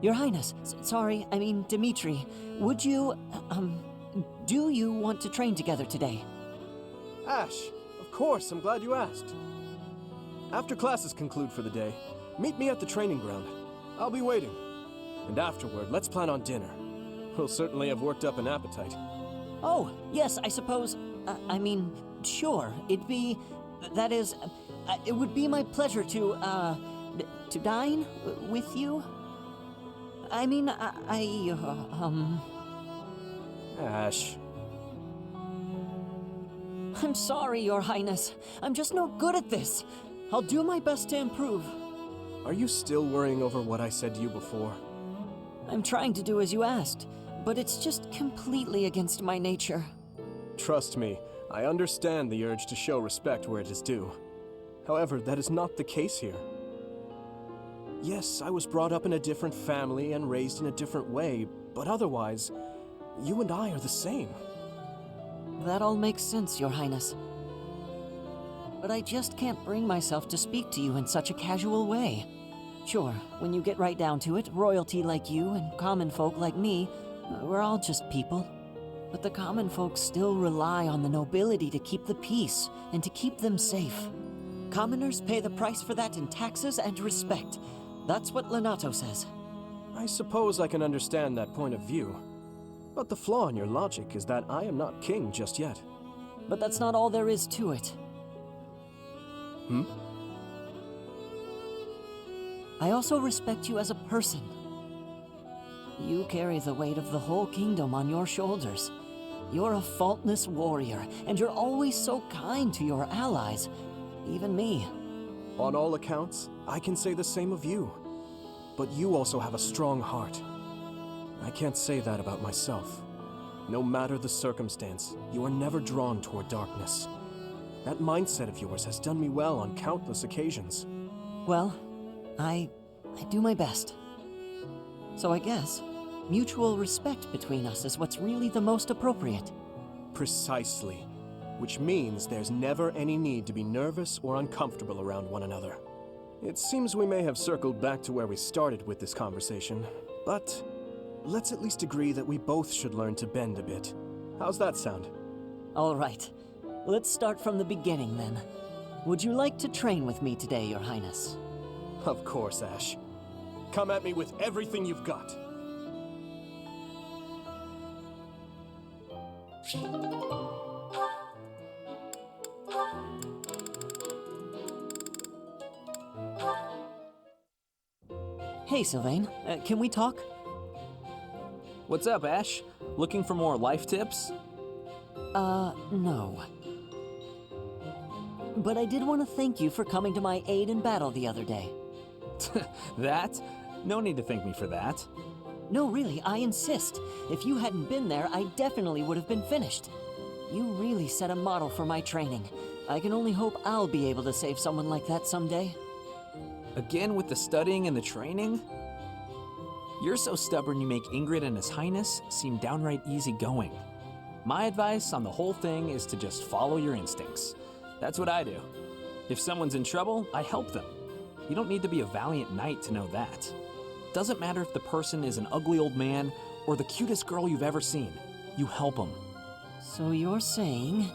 Your Highness, sorry, I mean Dimitri, would you, do you want to train together today? Ash, of course, I'm glad you asked. After classes conclude for the day, meet me at the training ground. I'll be waiting. And afterward, let's plan on dinner. We'll certainly have worked up an appetite. Oh, yes, I suppose, I mean, sure, that is, it would be my pleasure to dine with you? I mean, Ash. I'm sorry, Your Highness. I'm just no good at this. I'll do my best to improve. Are you still worrying over what I said to you before? I'm trying to do as you asked, but it's just completely against my nature. Trust me, I understand the urge to show respect where it is due. However, that is not the case here. Yes, I was brought up in a different family and raised in a different way, but otherwise, you and I are the same. That all makes sense, Your Highness. But I just can't bring myself to speak to you in such a casual way. Sure, when you get right down to it, royalty like you and common folk like me, we're all just people. But the common folk still rely on the nobility to keep the peace and to keep them safe. Commoners pay the price for that in taxes and respect. That's what Lenato says. I suppose I can understand that point of view. But the flaw in your logic is that I am not king just yet. But that's not all there is to it. I also respect you as a person. You carry the weight of the whole kingdom on your shoulders. You're a faultless warrior, and you're always so kind to your allies, even me. On all accounts, I can say the same of you. But you also have a strong heart. I can't say that about myself. No matter the circumstance, you are never drawn toward darkness. That mindset of yours has done me well on countless occasions. Well, I do my best. So I guess mutual respect between us is what's really the most appropriate. Precisely. Which means there's never any need to be nervous or uncomfortable around one another. It seems we may have circled back to where we started with this conversation, but let's at least agree that we both should learn to bend a bit. How's that sound? All right. Let's start from the beginning, then. Would you like to train with me today, Your Highness? Of course, Ash. Come at me with everything you've got. Hey, Sylvain. Can we talk? What's up, Ash? Looking for more life tips? No. But I did want to thank you for coming to my aid in battle the other day. That? No need to thank me for that. No, really, I insist. If you hadn't been there, I definitely would have been finished. You really set a model for my training. I can only hope I'll be able to save someone like that someday. Again with the studying and the training? You're so stubborn you make Ingrid and His Highness seem downright easygoing. My advice on the whole thing is to just follow your instincts. That's what I do. If someone's in trouble, I help them. You don't need to be a valiant knight to know that. Doesn't matter if the person is an ugly old man or the cutest girl you've ever seen. You help them. So you're saying...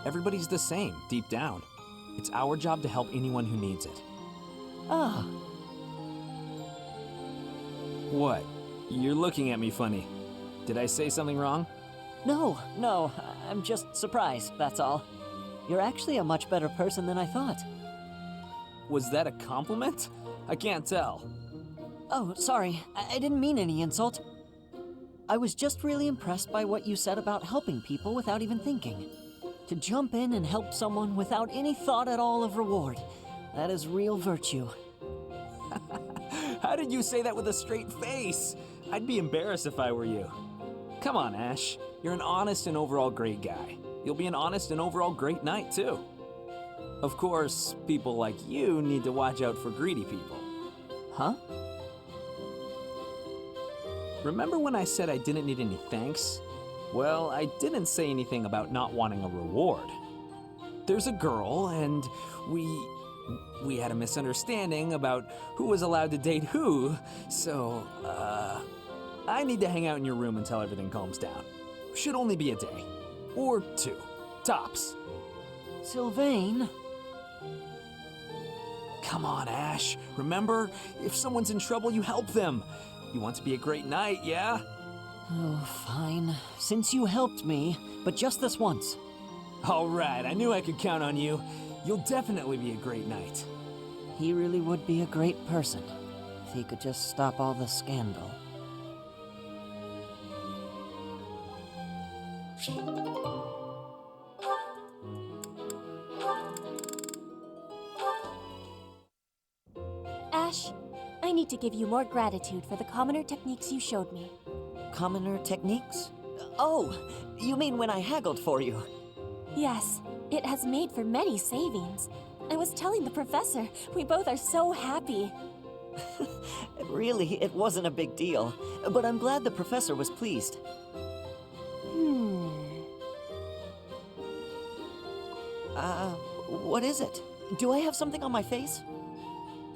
Everybody's the same, deep down. It's our job to help anyone who needs it. Ah. What? You're looking at me funny. Did I say something wrong? No, I'm just surprised, that's all. You're actually a much better person than I thought. Was that a compliment? I can't tell. Oh, sorry, I didn't mean any insult. I was just really impressed by what you said about helping people without even thinking. To jump in and help someone without any thought at all of reward. That is real virtue. How did you say that with a straight face? I'd be embarrassed if I were you. Come on, Ash. You're an honest and overall great guy. You'll be an honest and overall great knight, too. Of course, people like you need to watch out for greedy people. Huh? Remember when I said I didn't need any thanks? Well, I didn't say anything about not wanting a reward. There's a girl, and we had a misunderstanding about who was allowed to date who, so, I need to hang out in your room until everything calms down. Should only be a day. Or 2. Tops. Sylvain? Come on, Ash. Remember, if someone's in trouble, you help them. You want to be a great knight, yeah? Oh, fine. Since you helped me, but just this once. All right, I knew I could count on you. You'll definitely be a great knight. He really would be a great person if he could just stop all the scandal. Ash, I need to give you more gratitude for the commoner techniques you showed me. Commoner techniques? Oh, you mean when I haggled for you? Yes, it has made for many savings. I was telling the professor, we both are so happy. Really, it wasn't a big deal, but I'm glad the professor was pleased. What is it? Do I have something on my face?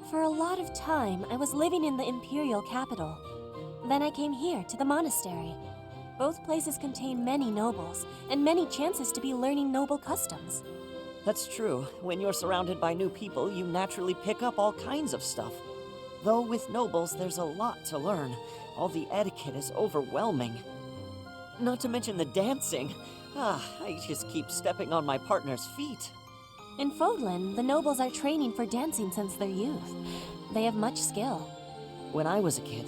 For a lot of time, I was living in the Imperial capital. Then I came here to the monastery. Both places contain many nobles, and many chances to be learning noble customs. That's true. When you're surrounded by new people, you naturally pick up all kinds of stuff. Though with nobles, there's a lot to learn. All the etiquette is overwhelming. Not to mention the dancing. I just keep stepping on my partner's feet. In Fodlan, the nobles are training for dancing since their youth. They have much skill. When I was a kid,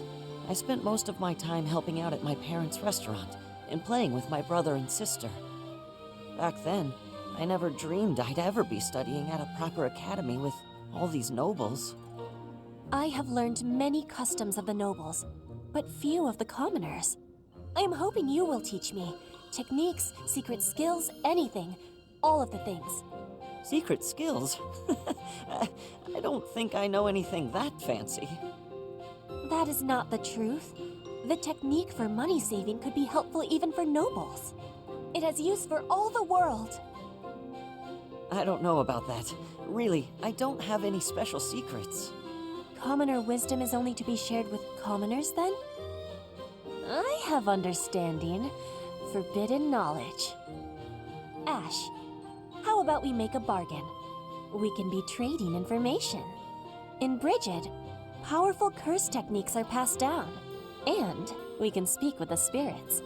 I spent most of my time helping out at my parents' restaurant and playing with my brother and sister. Back then, I never dreamed I'd ever be studying at a proper academy with all these nobles. I have learned many customs of the nobles, but few of the commoners. I am hoping you will teach me techniques, secret skills, anything. All of the things. Secret skills? I don't think I know anything that fancy. That is not the truth. The technique for money saving could be helpful even for nobles. It has use for all the world. I don't know about that. Really, I don't have any special secrets. Commoner wisdom is only to be shared with commoners, then? I have understanding. Forbidden knowledge. Ash, how about we make a bargain? We can be trading information. In Brigid, powerful curse techniques are passed down. And we can speak with the spirits.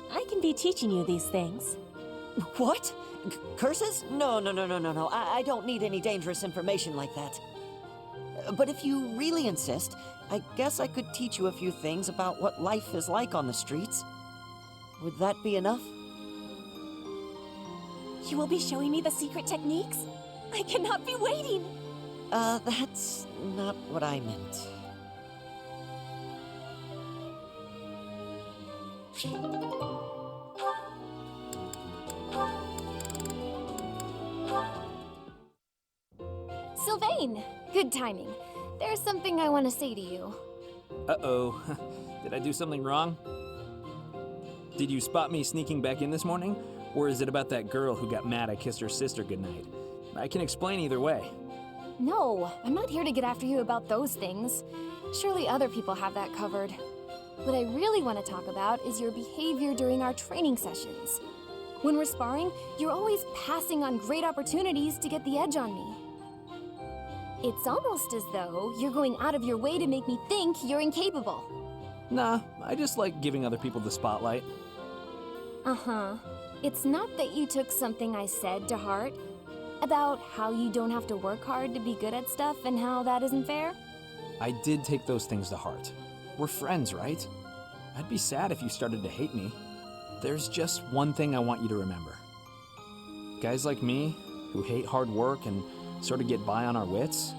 I can be teaching you these things. What? Curses? No. I don't need any dangerous information like that. But if you really insist, I guess I could teach you a few things about what life is like on the streets. Would that be enough? You will be showing me the secret techniques? I cannot be waiting! That's not what I meant. Sylvain! Good timing. There's something I want to say to you. Uh-oh. Did I do something wrong? Did you spot me sneaking back in this morning? Or is it about that girl who got mad I kissed her sister goodnight? I can explain either way. No, I'm not here to get after you about those things. Surely other people have that covered. What I really want to talk about is your behavior during our training sessions. When we're sparring, you're always passing on great opportunities to get the edge on me. It's almost as though you're going out of your way to make me think you're incapable. Nah, I just like giving other people the spotlight. Uh-huh. It's not that you took something I said to heart about how you don't have to work hard to be good at stuff and how that isn't fair? I did take those things to heart. We're friends, right? I'd be sad if you started to hate me. There's just one thing I want you to remember. Guys like me, who hate hard work and sort of get by on our wits,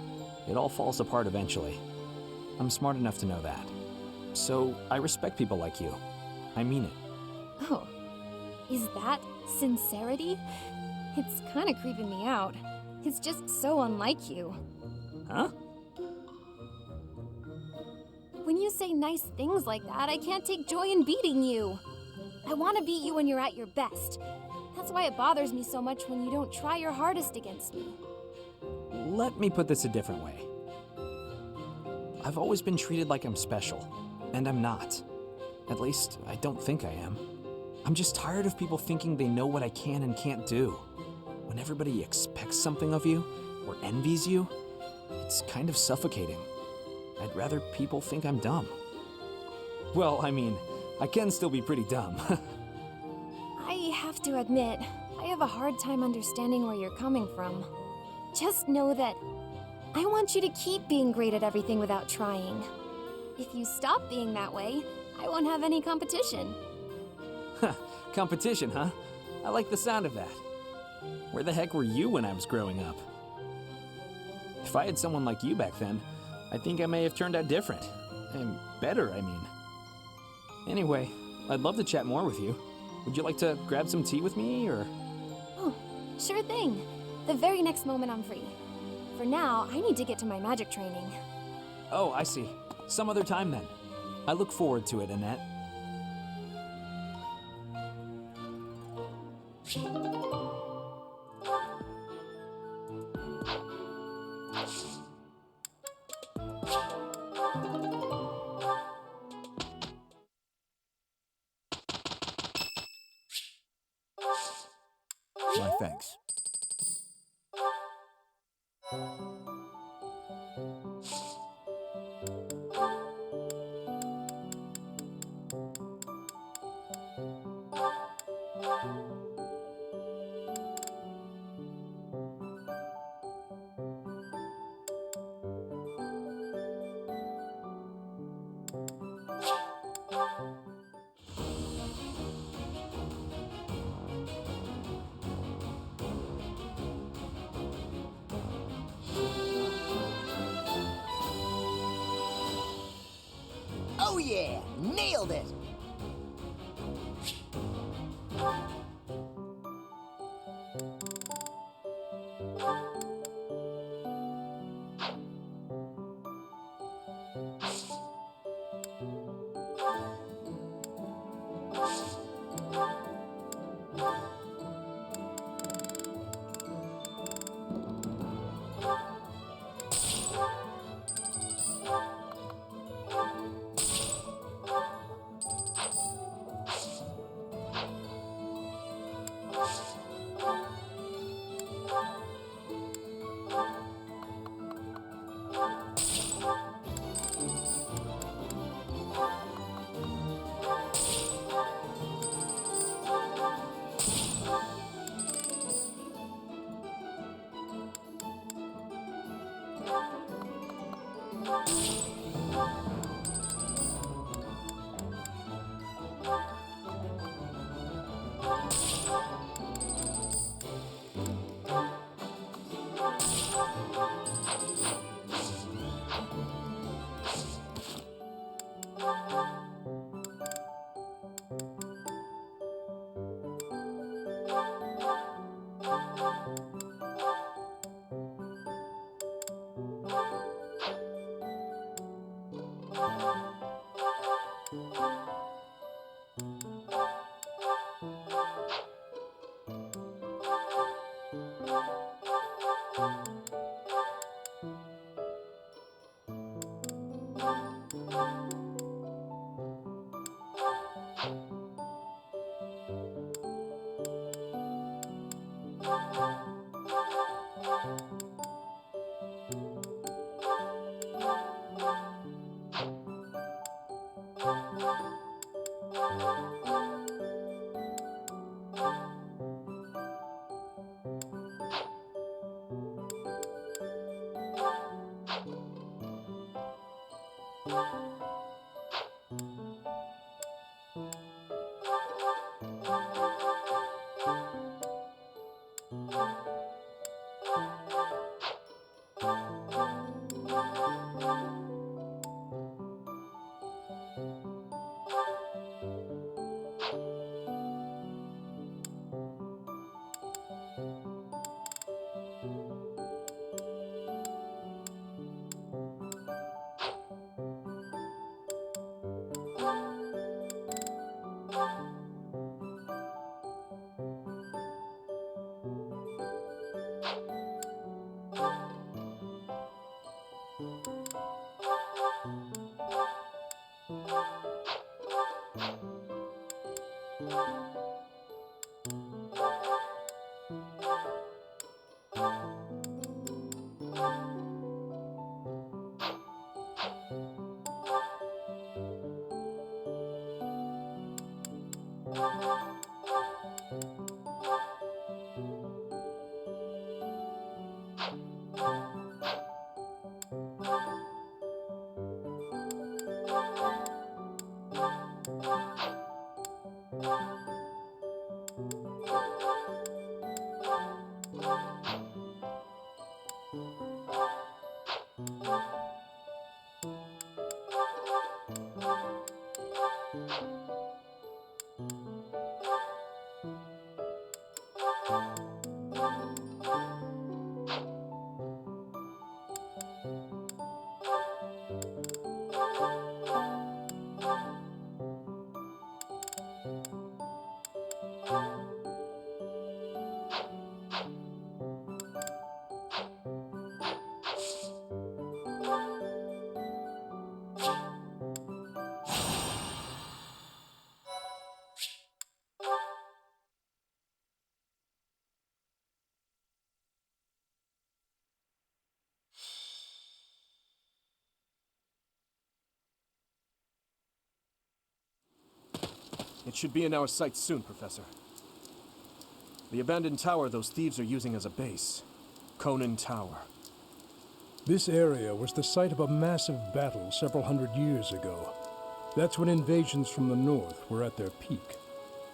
it all falls apart eventually. I'm smart enough to know that. So I respect people like you. I mean it. Oh, is that sincerity? It's kind of creeping me out. It's just so unlike you. Huh? When you say nice things like that, I can't take joy in beating you. I want to beat you when you're at your best. That's why it bothers me so much when you don't try your hardest against me. let me put this a different way. I've always been treated like I'm special, and I'm not. At least, I don't think I am. I'm just tired of people thinking they know what I can and can't do. When everybody expects something of you, or envies you, it's kind of suffocating. I'd rather people think I'm dumb. Well, I mean, I can still be pretty dumb. I have to admit, I have a hard time understanding where you're coming from. Just know that I want you to keep being great at everything without trying. If you stop being that way, I won't have any competition. Competition, huh? I like the sound of that. Where the heck were you when I was growing up? If I had someone like you back then, I think I may have turned out different. And better, I mean. Anyway, I'd love to chat more with you. Would you like to grab some tea with me, or? Oh, sure thing. The very next moment I'm free. For now, I need to get to my magic training. Oh, I see. Some other time then. I look forward to it, Annette. My thanks. Oh yeah! Nailed it! It should be in our sights soon, Professor. The abandoned tower those thieves are using as a base. Conan Tower. This area was the site of a massive battle several hundred years ago. That's when invasions from the north were at their peak.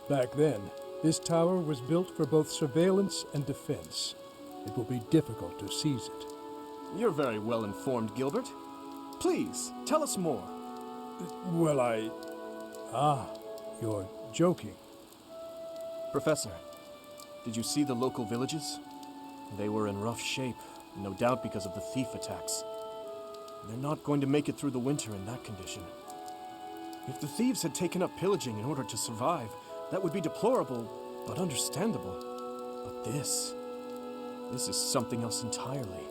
Back then, this tower was built for both surveillance and defense. It will be difficult to seize it. You're very well informed, Gilbert. Please, tell us more. Well, you're joking. Professor, did you see the local villages? They were in rough shape, no doubt because of the thief attacks. They're not going to make it through the winter in that condition. If the thieves had taken up pillaging in order to survive, that would be deplorable, but understandable. But this is something else entirely.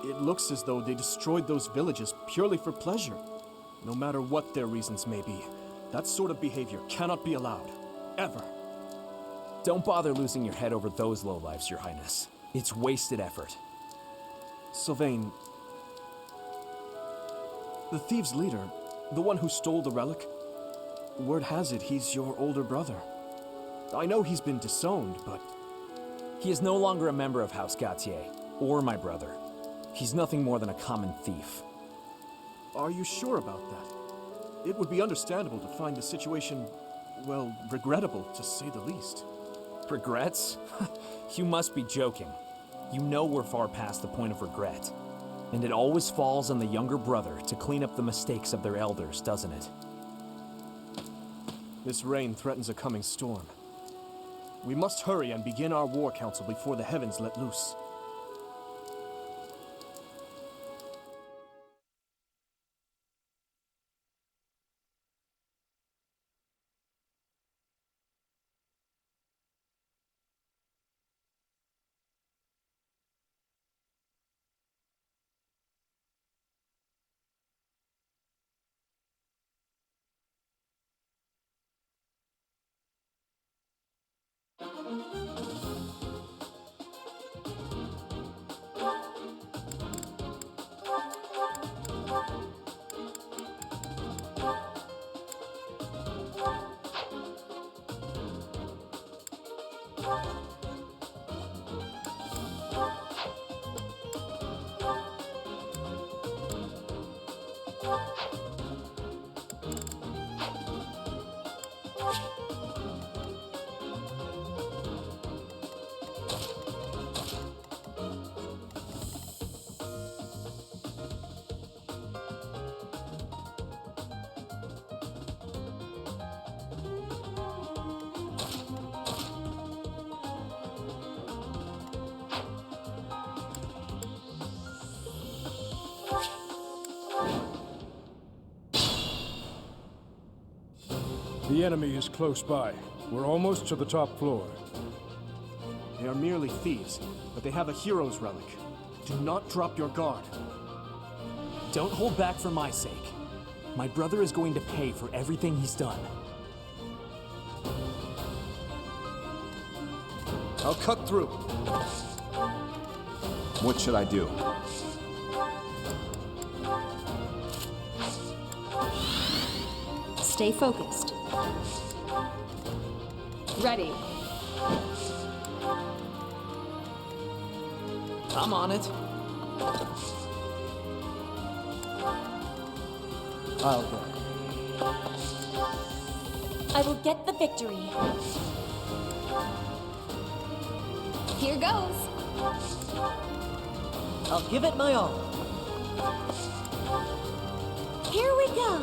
It looks as though they destroyed those villages purely for pleasure. No matter what their reasons may be, that sort of behavior cannot be allowed. Ever. Don't bother losing your head over those lowlifes, Your Highness. It's wasted effort. Sylvain, the thieves' leader, the one who stole the relic, word has it he's your older brother. I know he's been disowned, but... He is no longer a member of House Gautier, or my brother. He's nothing more than a common thief. Are you sure about that? It would be understandable to find the situation, well, regrettable, to say the least. Regrets? You must be joking. You know we're far past the point of regret. And it always falls on the younger brother to clean up the mistakes of their elders, doesn't it? This rain threatens a coming storm. We must hurry and begin our war council before the heavens let loose. The enemy is close by. We're almost to the top floor. They are merely thieves, but they have a hero's relic. Do not drop your guard. Don't hold back for my sake. My brother is going to pay for everything he's done. I'll cut through. What should I do? Stay focused. Ready. I'm on it. I'll go. I will get the victory. Here goes. I'll give it my all. Here we go.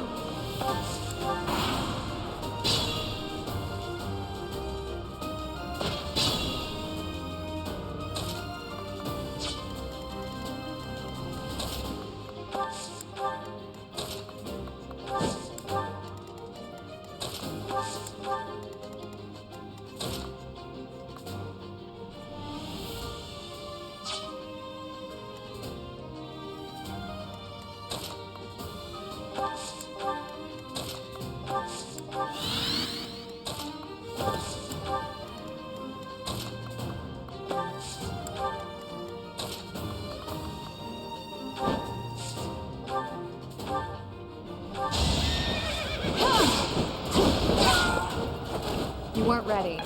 You weren't ready.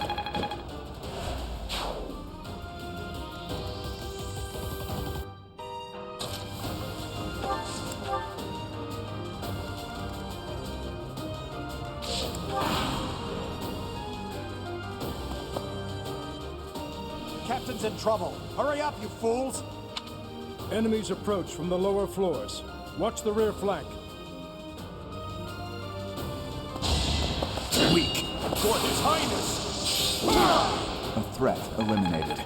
Captain's in trouble. Hurry up, you fools! Enemies approach from the lower floors. Watch the rear flank. Weak. For His Highness! A threat eliminated.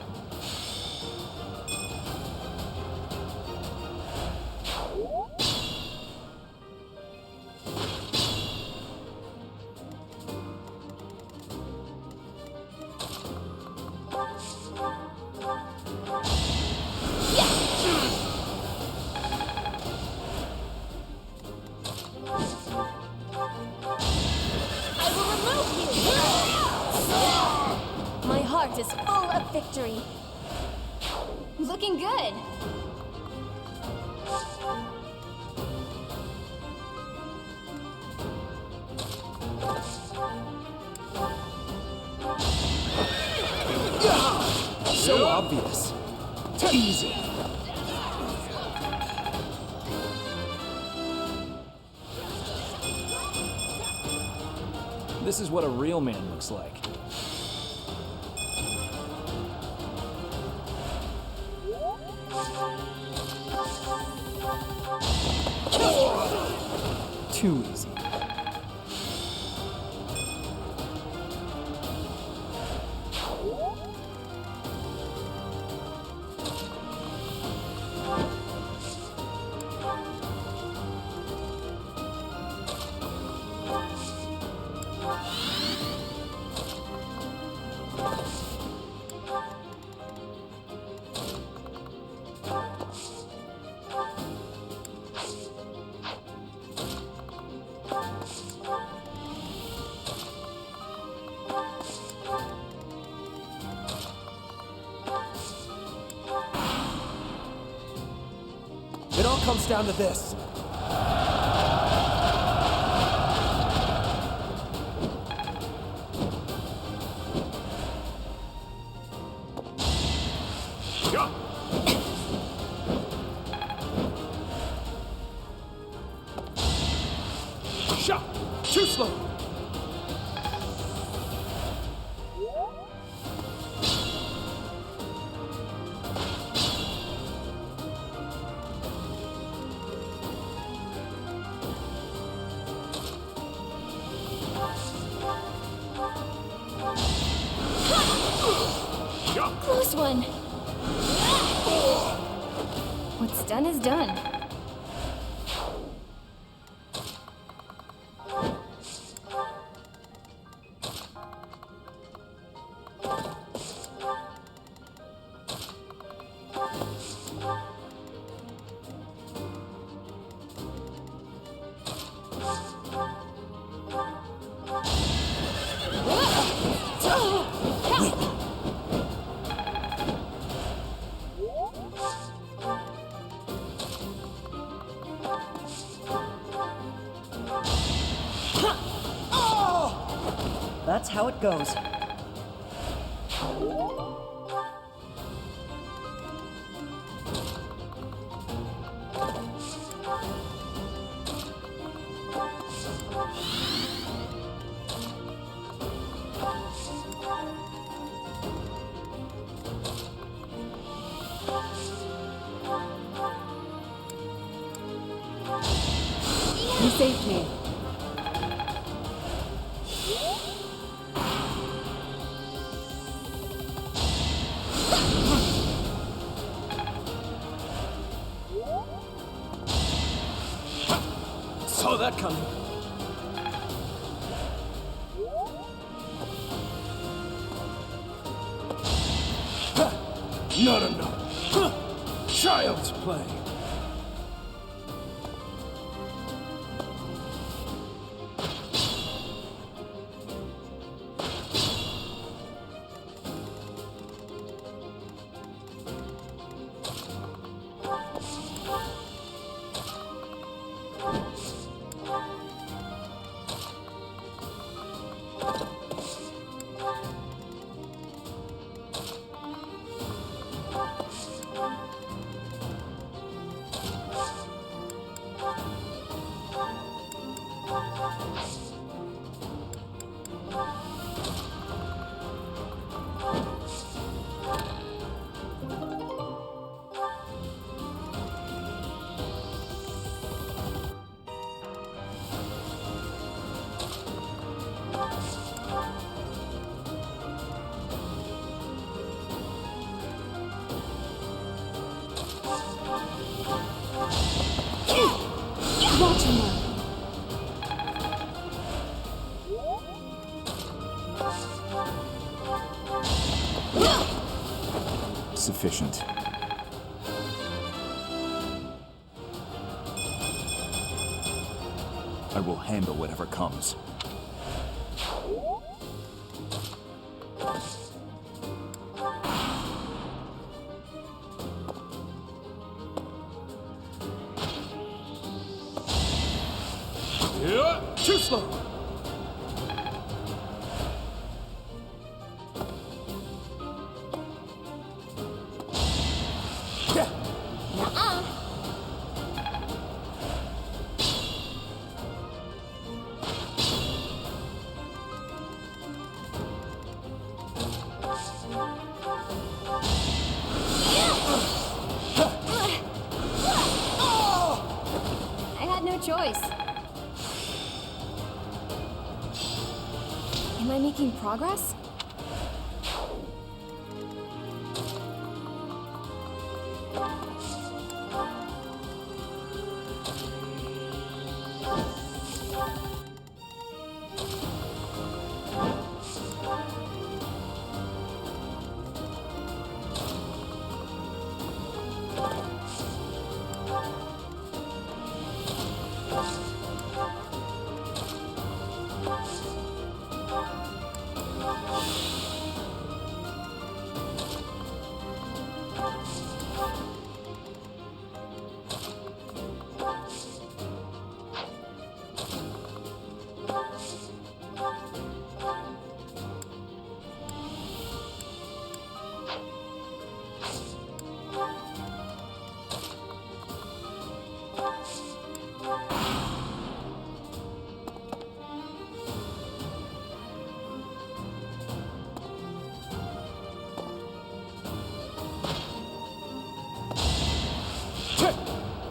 I will remove you. My heart is full of victory. Looking good. So obvious. Easy. This is what a real man looks like. Too easy. It all comes down to this. Shot! Too slow! Close one. What's done is done. it goes. You saved me. Saw that coming. Not enough. Child's play. Watch him now. Sufficient. I will handle whatever comes. Too slow. I had no choice. Am I making progress?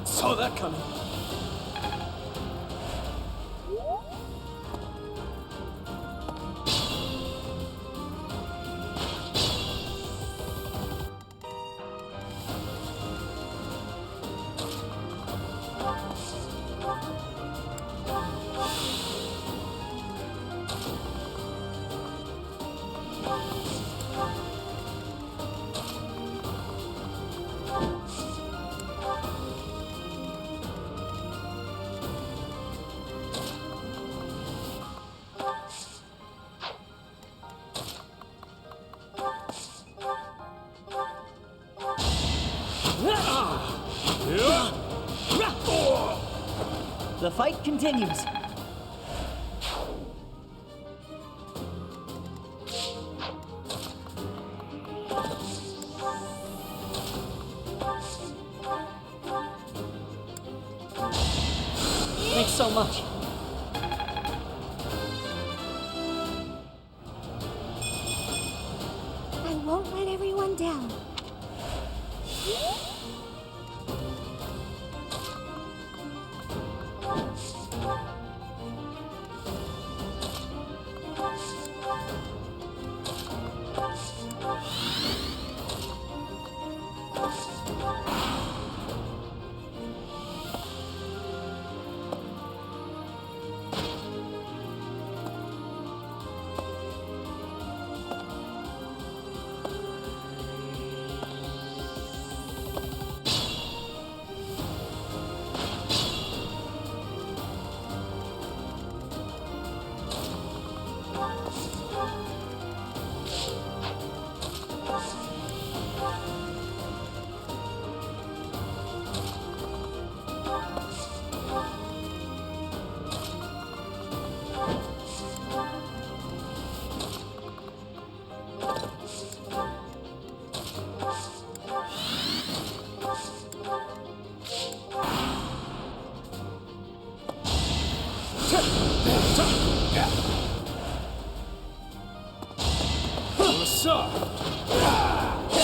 Saw that coming. The fight continues. so much. I won't let everyone down.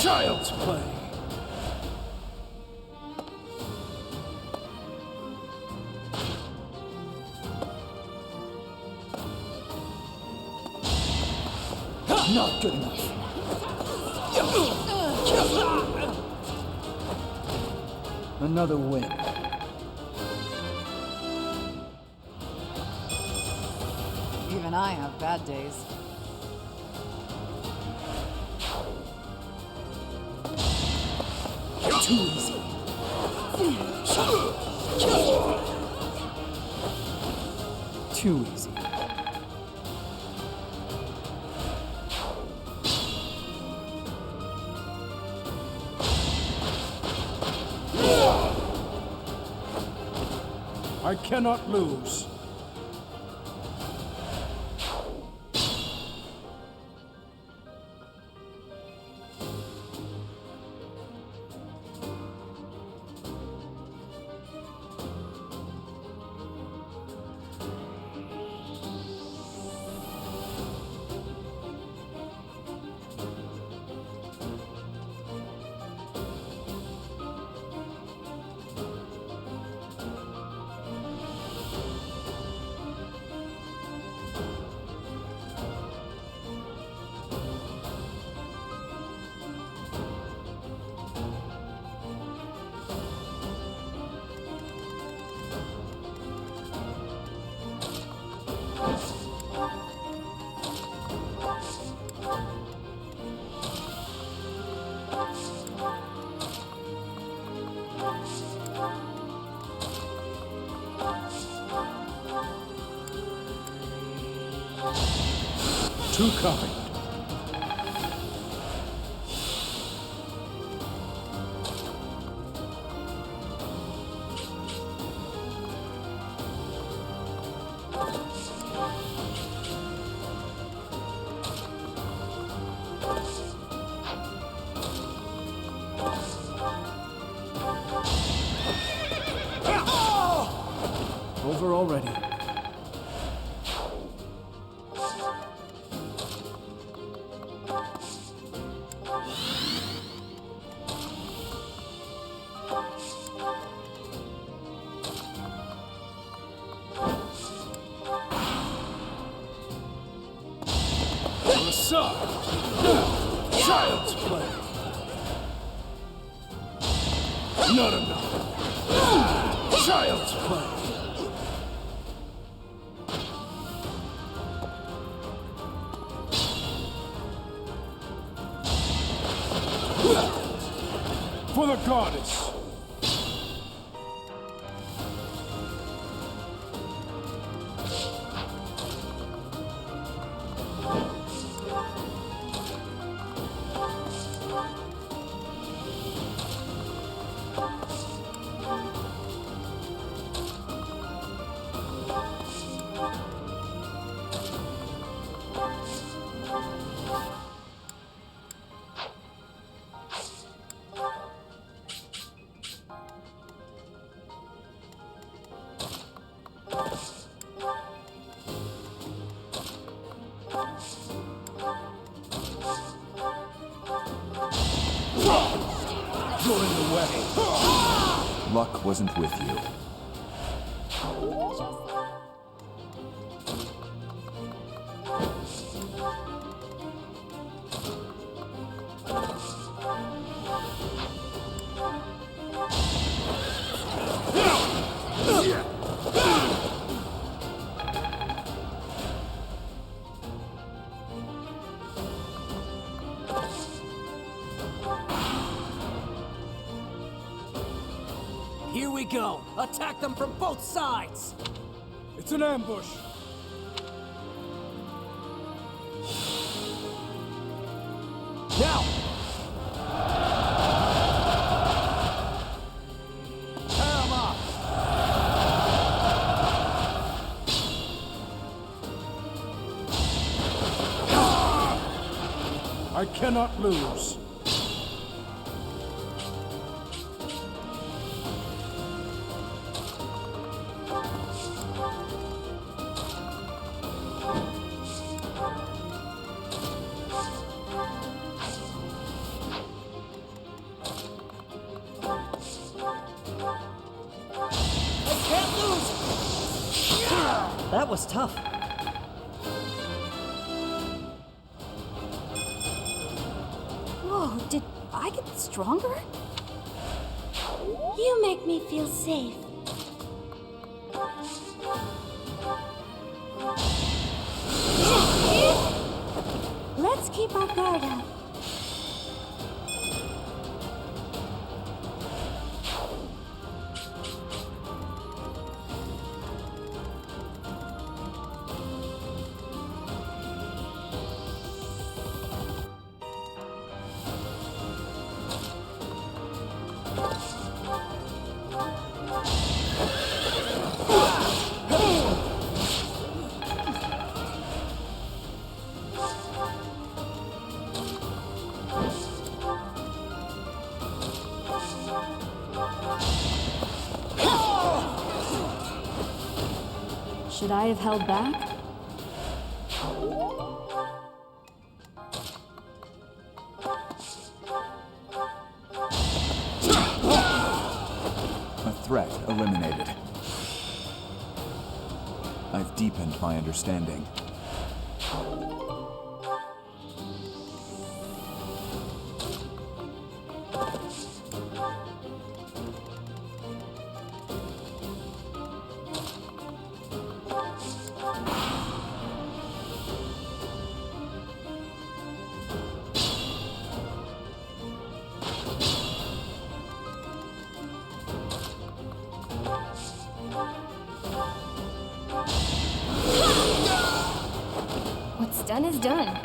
Child's play. Not good enough. Another win. Even I have bad days. Too easy. Too easy. I cannot lose. Too kind. Over already. Child's play. Not enough. Child's play. For the goddess. You're in the way. Luck wasn't with you. Here we go! Attack them from both sides! It's an ambush. Now! Tear 'em up! I cannot lose. That was tough. Whoa, did I get stronger? You make me feel safe. Let's keep our guard up. Should I have held back? A threat eliminated. I've deepened my understanding. What's done is done.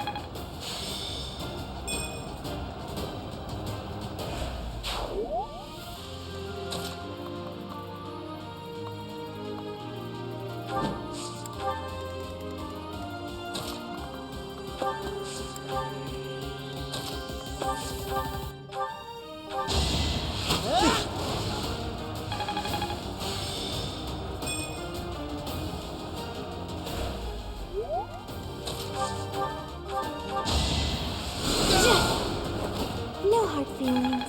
No hard feelings.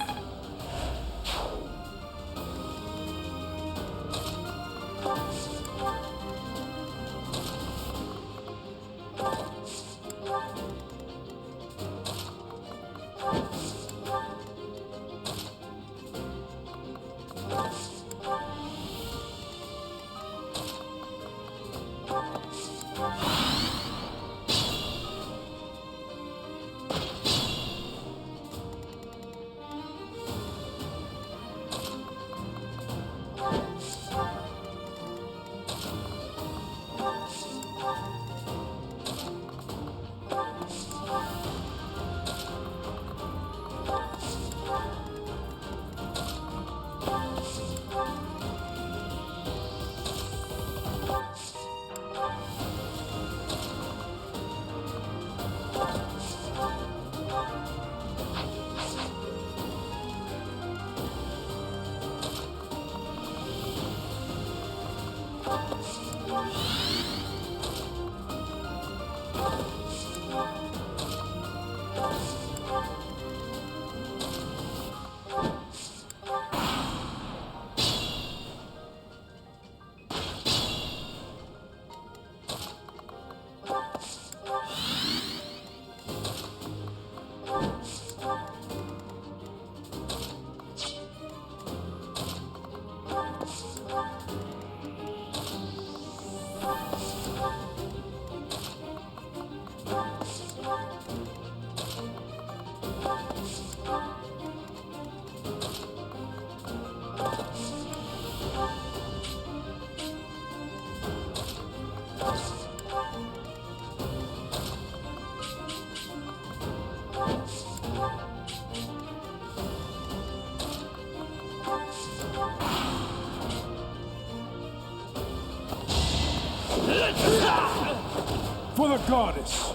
For the goddess!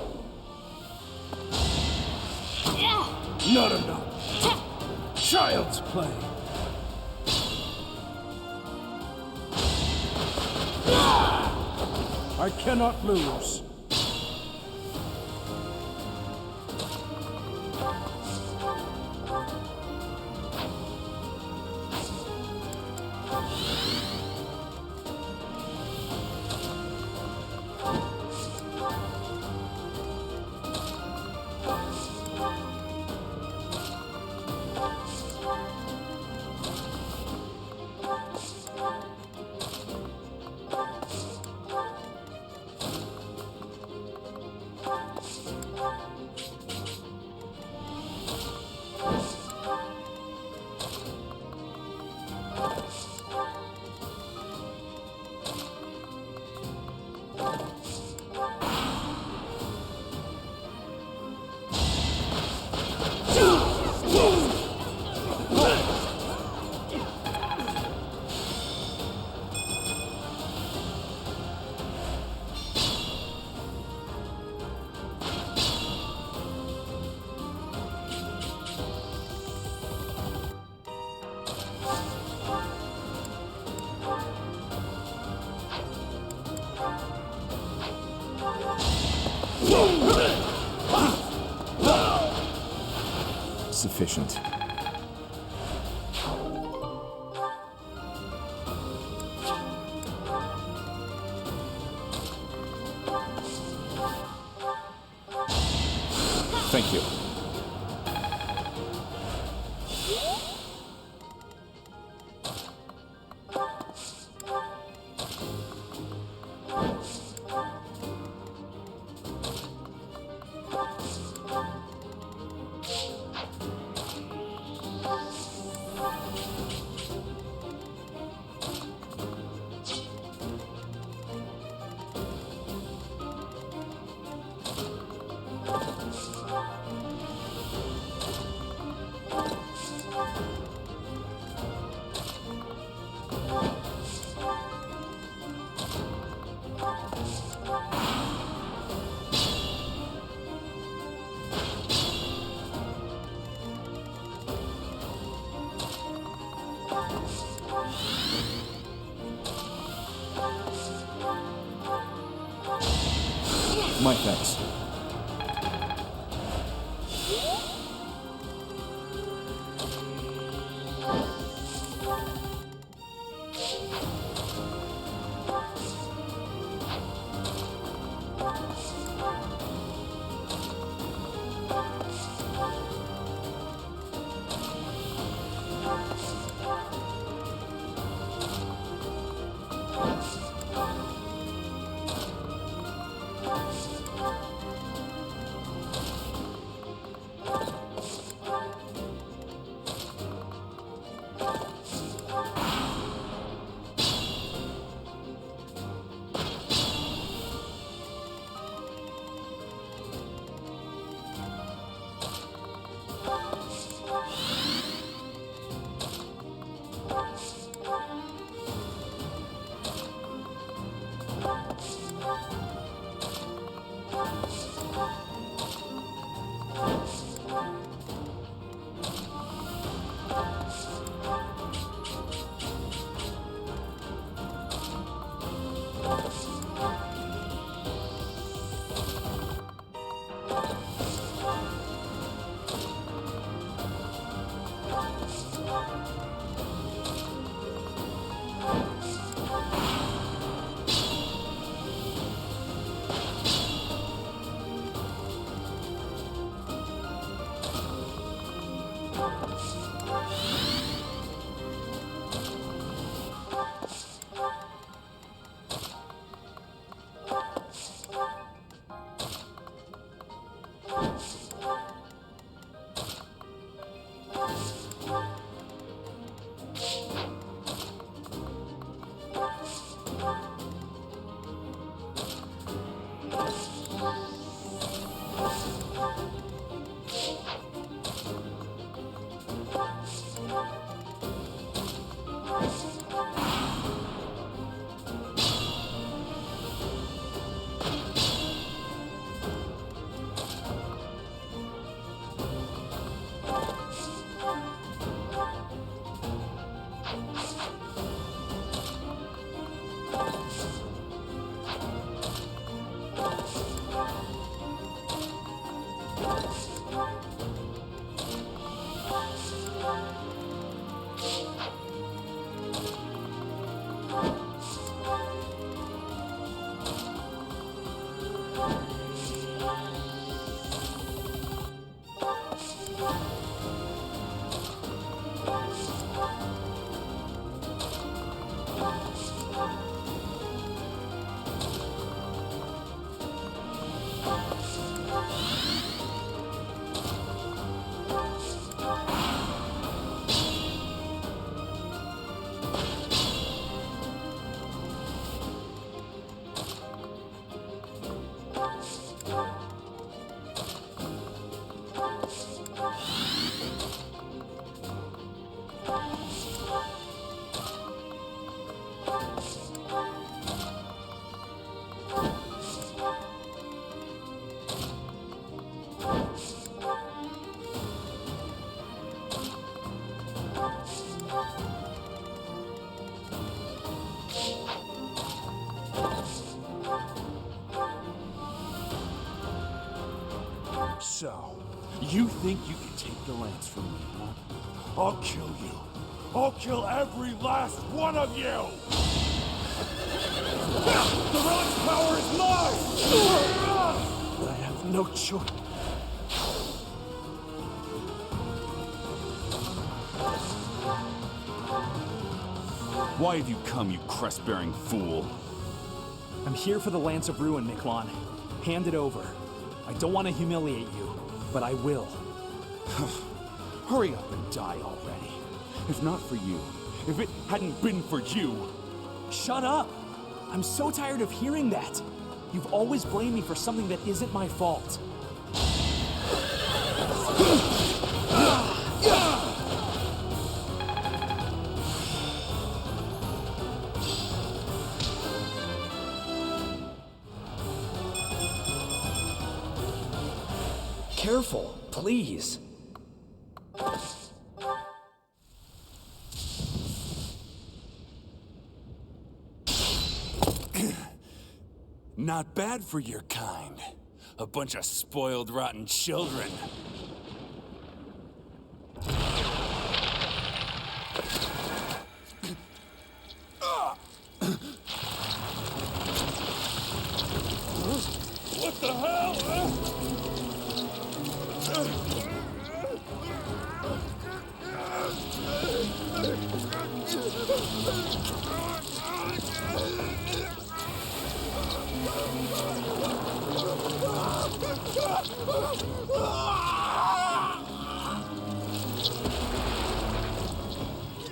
Not enough. Child's play. I cannot lose. Sufficient. Thank you. My thanks. So, you think you can take the lance from me, huh? I'll kill you. I'll kill every last one of you! The relic's power is mine! I have no choice. Why have you come, you crest-bearing fool? I'm here for the Lance of Ruin, Miklon. Hand it over. I don't want to humiliate you, but I will. Hurry up and die already. If not for you, if it hadn't been for you. Shut up! I'm so tired of hearing that. You've always blamed me for something that isn't my fault. Careful, please. Not bad for your kind. A bunch of spoiled, rotten children. What the hell?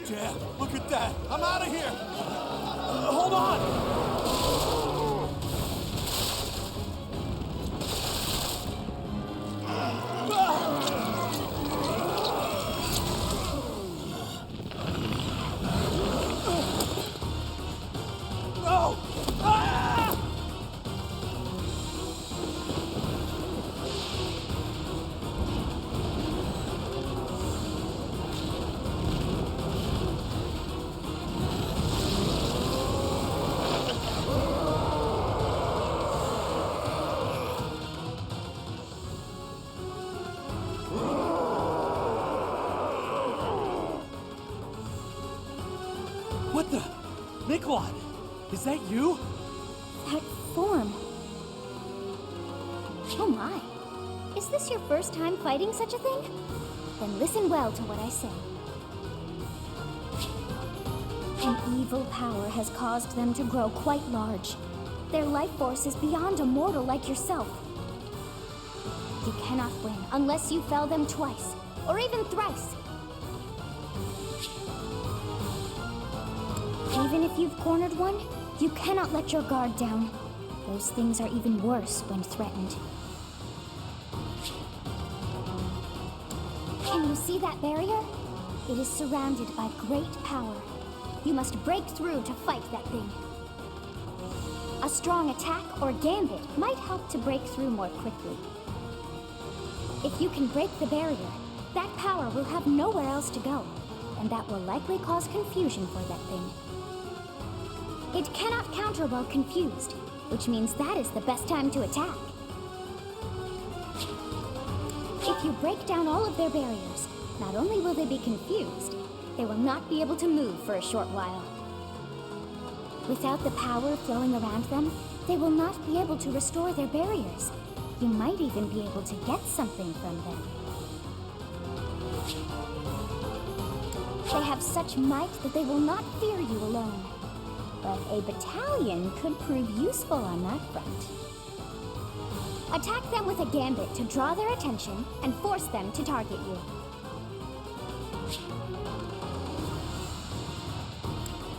Dad, look at that! I'm out of here! Hold on! No! Ah! What the? Miklon! Is that you? That form. Oh my. Is this your first time fighting such a thing? Then listen well to what I say. An evil power has caused them to grow quite large. Their life force is beyond a mortal like yourself. You cannot win unless you fell them twice, or even thrice. Even if you've cornered one, you cannot let your guard down. Those things are even worse when threatened. Can you see that barrier? It is surrounded by great power. You must break through to fight that thing. A strong attack or gambit might help to break through more quickly. If you can break the barrier, that power will have nowhere else to go, and that will likely cause confusion for that thing. It cannot counter while confused, which means that is the best time to attack. If you break down all of their barriers, not only will they be confused, they will not be able to move for a short while. Without the power flowing around them, they will not be able to restore their barriers. You might even be able to get something from them. They have such might that they will not fear you alone. But a battalion could prove useful on that front. Attack them with a gambit to draw their attention and force them to target you.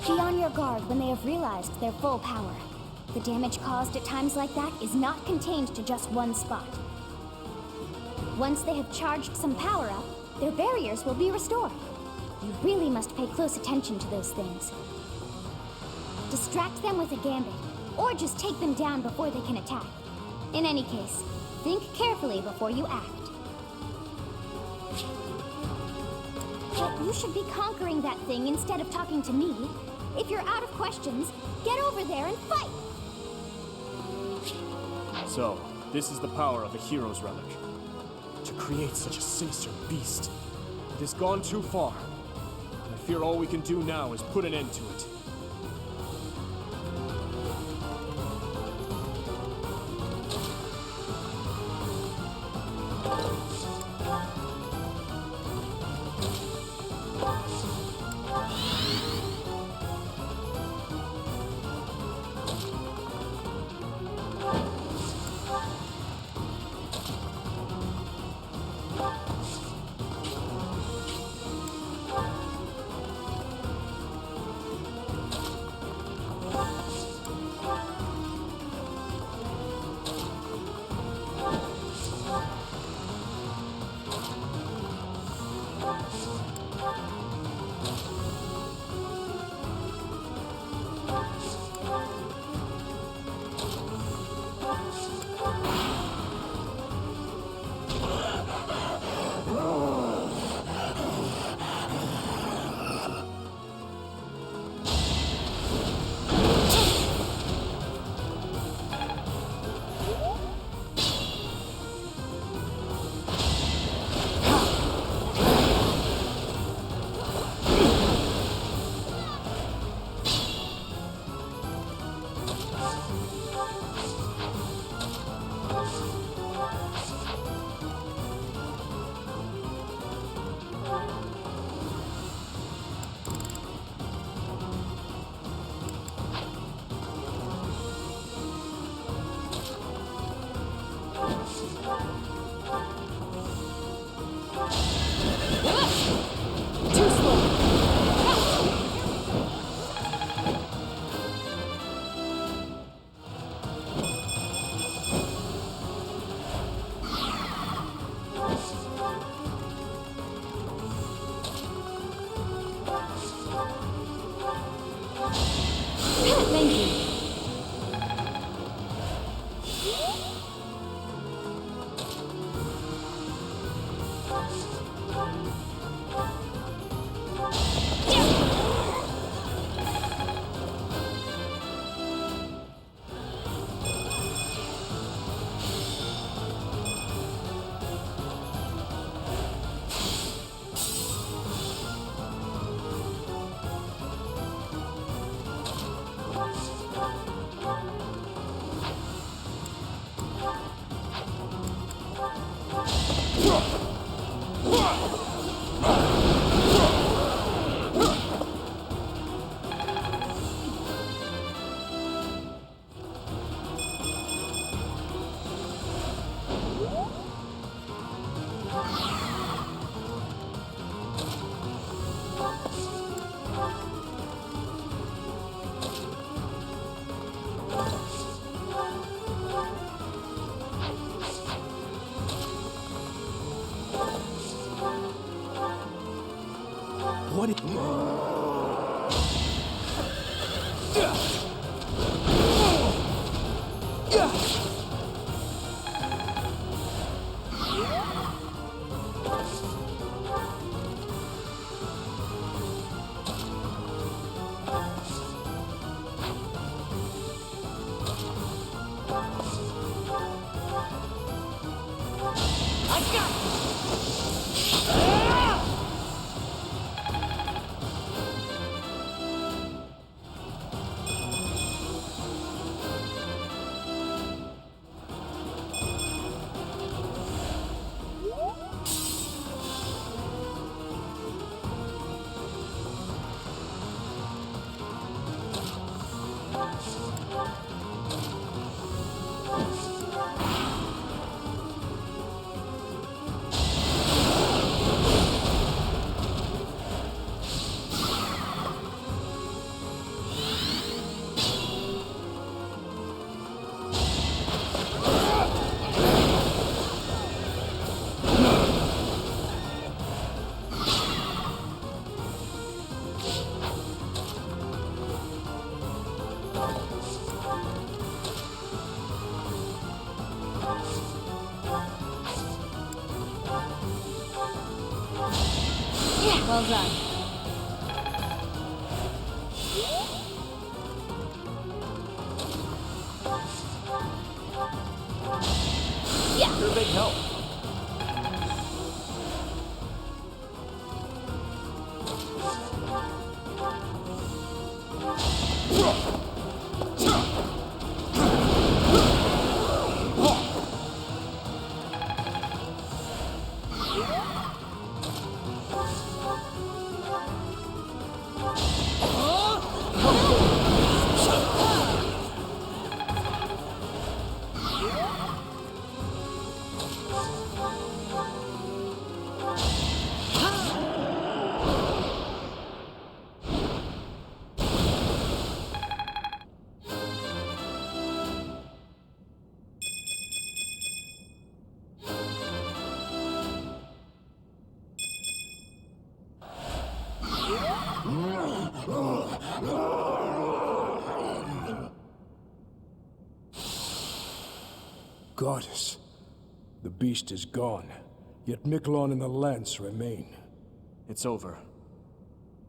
Be on your guard when they have realized their full power. The damage caused at times like that is not contained to just one spot. Once they have charged some power up, their barriers will be restored. You really must pay close attention to those things. Distract them with a gambit, or just take them down before they can attack. In any case, think carefully before you act. But you should be conquering that thing instead of talking to me. If you're out of questions, get over there and fight! So, this is the power of a hero's relic. To create such a sinister beast. It has gone too far. I fear all we can do now is put an end to it. Thank you. What is... Well done. You're a big help. Goddess, the beast is gone, yet Miklon and the lance remain. It's over.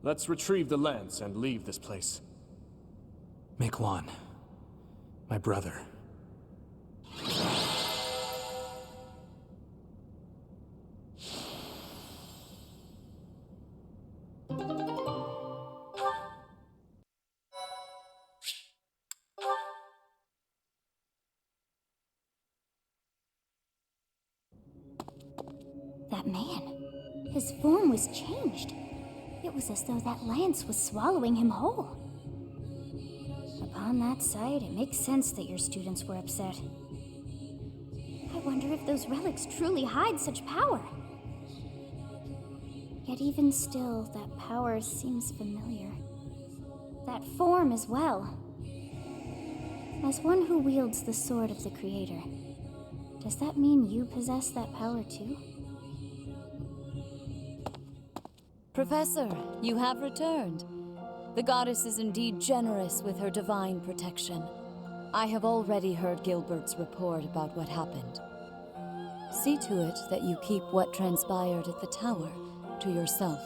Let's retrieve the lance and leave this place. Miklon, my brother. That man, his form was changed. It was as though that lance was swallowing him whole. Upon that sight, it makes sense that your students were upset. I wonder if those relics truly hide such power. Yet even still, that power seems familiar. That form as well. As one who wields the sword of the Creator, does that mean you possess that power too? Professor, you have returned. The goddess is indeed generous with her divine protection. I have already heard Gilbert's report about what happened. See to it that you keep what transpired at the tower to yourself.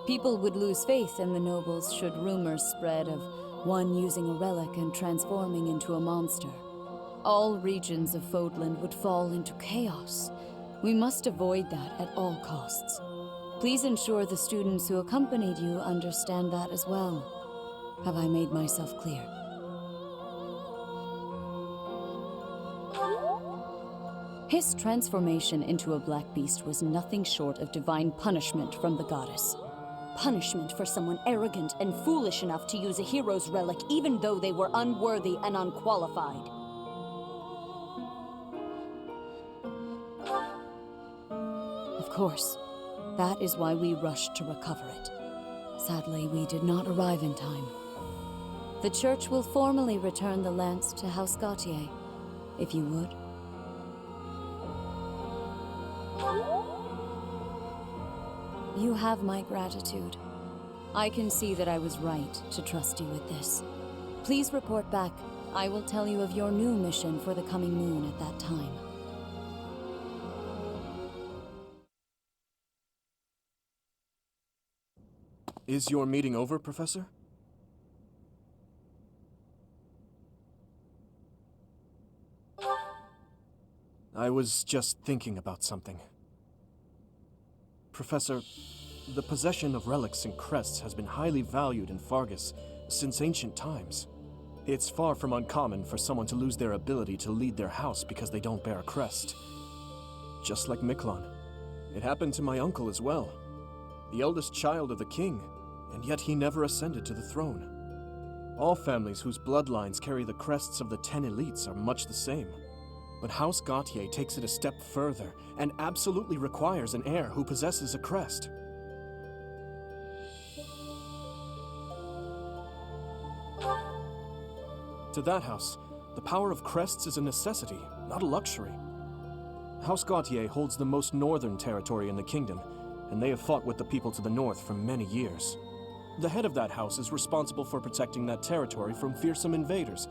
People would lose faith in the nobles should rumors spread of one using a relic and transforming into a monster. All regions of Fodland would fall into chaos. We must avoid that at all costs. Please ensure the students who accompanied you understand that as well. Have I made myself clear? His transformation into a black beast was nothing short of divine punishment from the goddess. Punishment for someone arrogant and foolish enough to use a hero's relic even though they were unworthy and unqualified. Of course, that is why we rushed to recover it. Sadly, we did not arrive in time. The church will formally return the lance to House Gautier, if you would. You have my gratitude. I can see that I was right to trust you with this. Please report back. I will tell you of your new mission for the coming moon at that time. Is your meeting over, Professor? I was just thinking about something. Professor, the possession of relics and crests has been highly valued in Fargus since ancient times. It's far from uncommon for someone to lose their ability to lead their house because they don't bear a crest. Just like Miklon. It happened to my uncle as well. The eldest child of the king, and yet he never ascended to the throne. All families whose bloodlines carry the crests of the 10 elites are much the same. But House Gautier takes it a step further and absolutely requires an heir who possesses a crest. To that house, the power of crests is a necessity, not a luxury. House Gautier holds the most northern territory in the kingdom, and they have fought with the people to the north for many years. The head of that house is responsible for protecting that territory from fearsome invaders,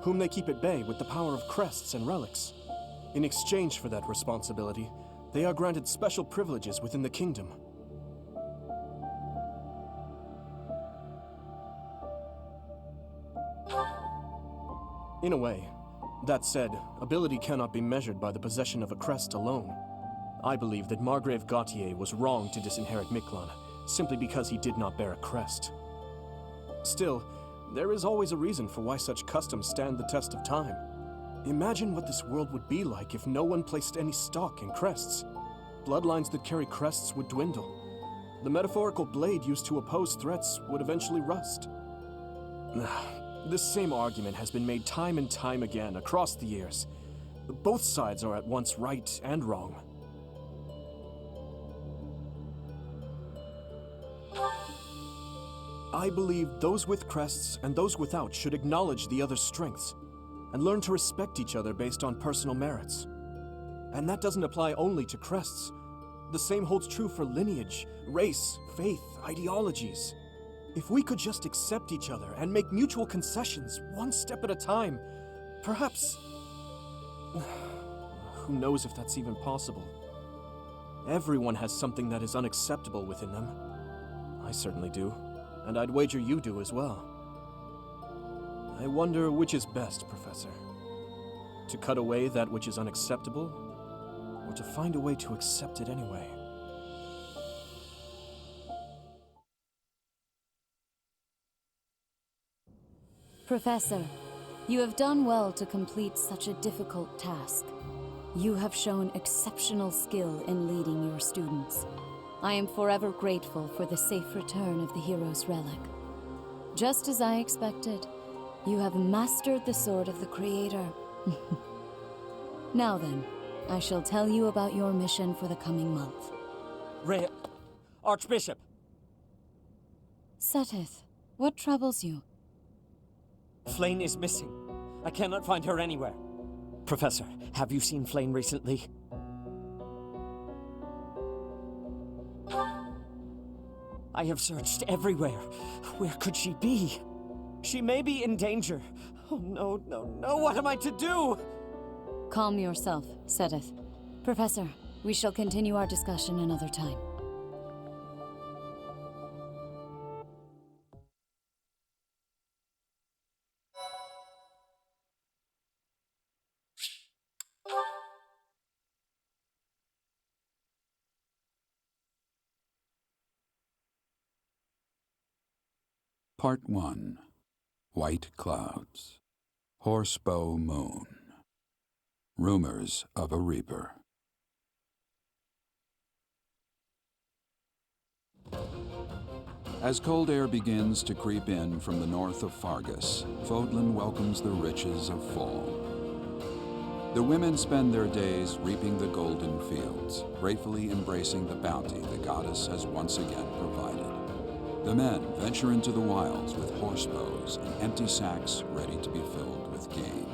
whom they keep at bay with the power of crests and relics. In exchange for that responsibility, they are granted special privileges within the kingdom. In a way. That said, ability cannot be measured by the possession of a crest alone. I believe that Margrave Gautier was wrong to disinherit Miklan, simply because he did not bear a crest. Still, there is always a reason for why such customs stand the test of time. Imagine what this world would be like if no one placed any stock in crests. Bloodlines that carry crests would dwindle. The metaphorical blade used to oppose threats would eventually rust. This same argument has been made time and time again across the years. Both sides are at once right and wrong. I believe those with crests and those without should acknowledge the other's strengths and learn to respect each other based on personal merits. And that doesn't apply only to crests. The same holds true for lineage, race, faith, ideologies. If we could just accept each other and make mutual concessions one step at a time, perhaps... Who knows if that's even possible? Everyone has something that is unacceptable within them. I certainly do, and I'd wager you do as well. I wonder which is best, Professor. To cut away that which is unacceptable, or to find a way to accept it anyway? Professor, you have done well to complete such a difficult task. You have shown exceptional skill in leading your students. I am forever grateful for the safe return of the hero's relic. Just as I expected, you have mastered the sword of the Creator. Now then, I shall tell you about your mission for the coming month. Archbishop! Seteth, what troubles you? Flayn is missing. I cannot find her anywhere. Professor, have you seen Flayn recently? I have searched everywhere. Where could she be? She may be in danger. Oh no, no, no, what am I to do? Calm yourself, Seteth. Professor, we shall continue our discussion another time. Part 1. White Clouds. Horsebow Moon. Rumors of a Reaper. As cold air begins to creep in from the north of Fargus, Fodlan welcomes the riches of fall. The women spend their days reaping the golden fields, gratefully embracing the bounty the goddess has once again provided. The men venture into the wilds with horsebows and empty sacks ready to be filled with game.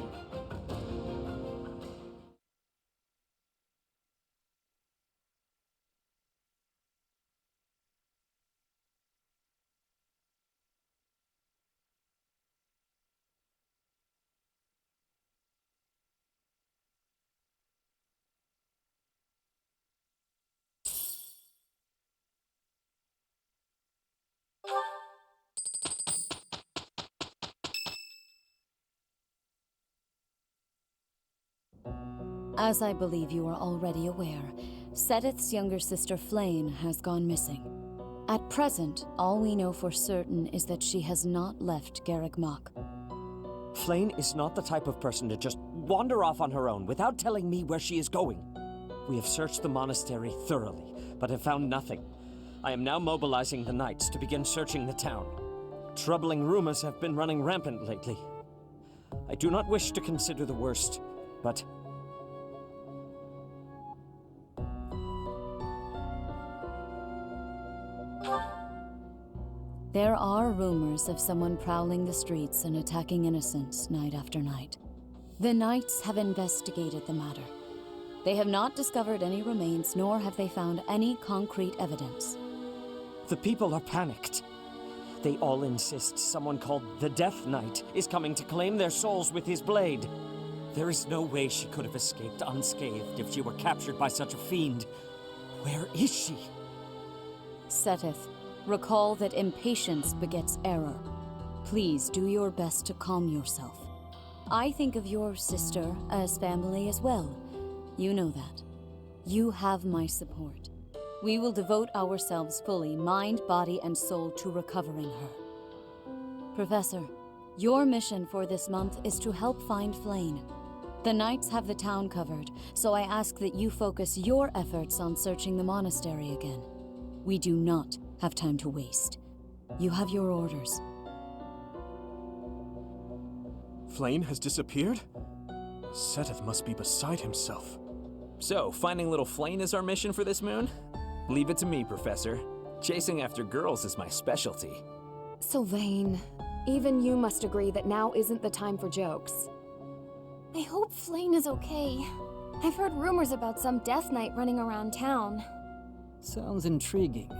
As I believe you are already aware, Seteth's younger sister Flayn has gone missing. At present, all we know for certain is that she has not left Garreg Mach. Flayn is not the type of person to just wander off on her own without telling me where she is going. We have searched the monastery thoroughly, but have found nothing. I am now mobilizing the knights to begin searching the town. Troubling rumors have been running rampant lately. I do not wish to consider the worst, but... There are rumors of someone prowling the streets and attacking innocents night after night. The Knights have investigated the matter. They have not discovered any remains, nor have they found any concrete evidence. The people are panicked. They all insist someone called the Death Knight is coming to claim their souls with his blade. There is no way she could have escaped unscathed if she were captured by such a fiend. Where is she? Seteth, recall that impatience begets error. Please do your best to calm yourself. I think of your sister as family as well. You know that. You have my support. We will devote ourselves fully, mind, body, and soul, to recovering her. Professor, your mission for this month is to help find Flayn. The Knights have the town covered, so I ask that you focus your efforts on searching the monastery again. We do not have time to waste. You have your orders. Flayn has disappeared? Seteth must be beside himself. So, finding little Flayn is our mission for this moon? Leave it to me, Professor. Chasing after girls is my specialty. Sylvain, even you must agree that now isn't the time for jokes. I hope Flayn is okay. I've heard rumors about some Death Knight running around town. Sounds intriguing.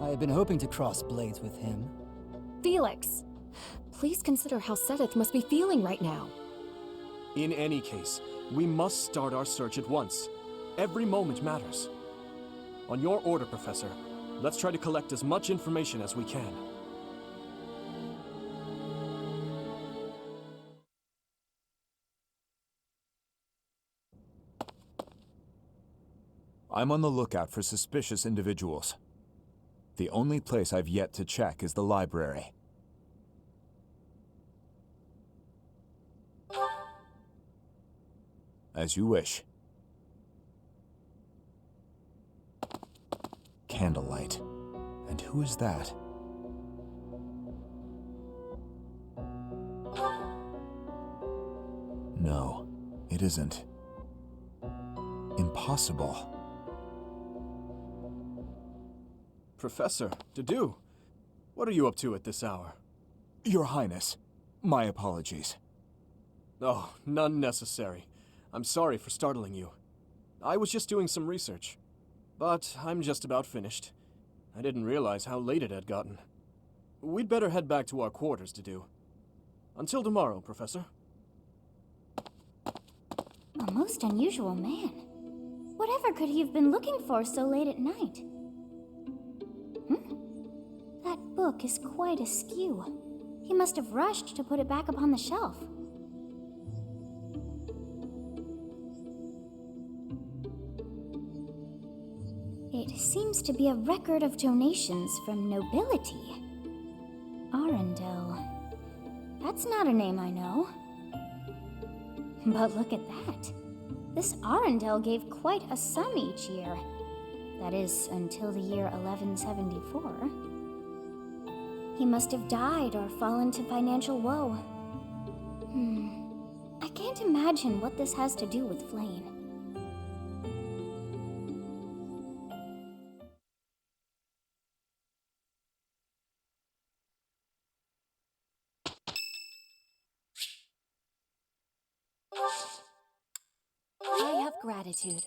I have been hoping to cross blades with him. Felix, please consider how Seteth must be feeling right now. In any case, we must start our search at once. Every moment matters. On your order, Professor, let's try to collect as much information as we can. I'm on the lookout for suspicious individuals. The only place I've yet to check is the library. As you wish. Candlelight. And who is that? No, it isn't. Impossible. Professor, Dedu, what are you up to at this hour? Your Highness, my apologies. Oh, none necessary. I'm sorry for startling you. I was just doing some research. But I'm just about finished. I didn't realize how late it had gotten. We'd better head back to our quarters, Dedu. Until tomorrow, Professor. A most unusual man. Whatever could he have been looking for so late at night? That book is quite askew. He must have rushed to put it back upon the shelf. It seems to be a record of donations from nobility. Arundel. That's not a name I know. But look at that. This Arundel gave quite a sum each year. That is, until the year 1174. He must have died or fallen to financial woe. I can't imagine what this has to do with Flayn. I have gratitude.